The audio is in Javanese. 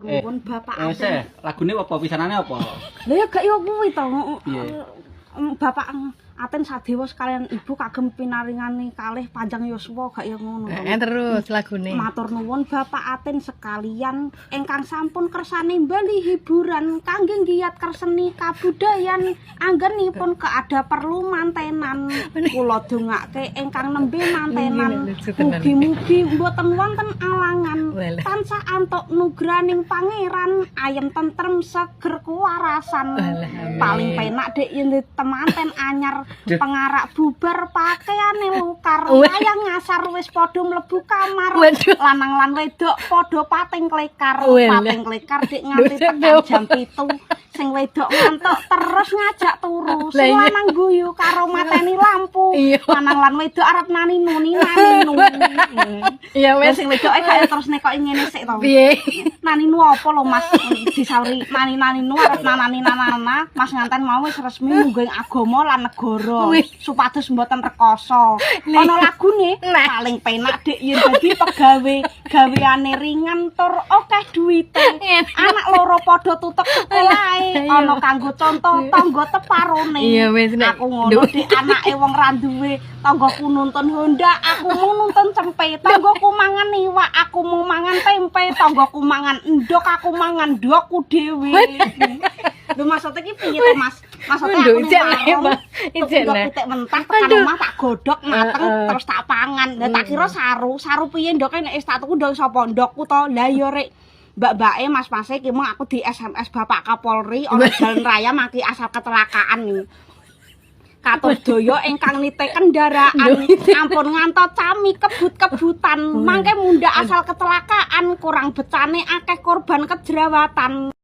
Nuwun Bapak Aten. Lagune apa pisanane apa? Lha ya gak yo kuwi to. Piye? Bapak Aten Sadewa sekalian Ibu kagem pinaringani kalih panjang yuswa gak ya ngono. Terus lagune. Matur nuwun Bapak Aten sekalian ingkang sampun kersane bali hiburan kangge nggiyat kerseni kabudayan anggenipun keada perlu mantenan. Kula dongake ingkang nembe mantenan. Mugi-mugi mboten wonten alangan. Tansah antuk nugraning pangeran ayem tentrem seger kuwarasan. Paling penak dek yen temanten anyar pengarak bubar pakaiane lukar wayang ngasar wis padha mlebu kamar lanang lan wedok padha pating klekar dek nganti tekan jam 7 sing wedok ngantuk terus ngajak turu sing lanang guyu karo mateni lampu lanang lan wedok arep naninu iya wis sing wedoke gak terus nekoki ngene sik to piye naninu apa lho Mas disauri naninu arep nanani nanana Mas nganten mau wis resmi munggah agama lan negara supados mboten rekoso. Ana lagune paling penak dek yen dadi pegawe gaweane ringan tur akeh duwite. Anak loro padha tutuk sekolahe ana kanggo contoh tangga teparone. Iya wis nek aku ngono dek anake wong ra duwe tanggoku nuntun Honda, aku mung nuntun cempe. Tanggoku mangan iwak, aku mung mangan tempe. Tanggoku mangan endhog, aku mangan ndokku dhewe. Lho maksudnya iki piye to Mas? Maksudnya aku ijek pitik mentah tekan omah tak godhog mateng terus tak pangan. Lah tak kira saru piye ndoke nek wis tak tuku ndok sapa ndokku to. Lah ya rek mbak-mbake mas-mase iki mung aku di SMS Bapak Kapolri ana jalan raya maki asal kecelakaan. Katur daya ingkang nite kendaraan ampun ngantos cami kebut-kebutan mangke mundhak asal kecelakaan kurang becane akeh korban kejerawatan.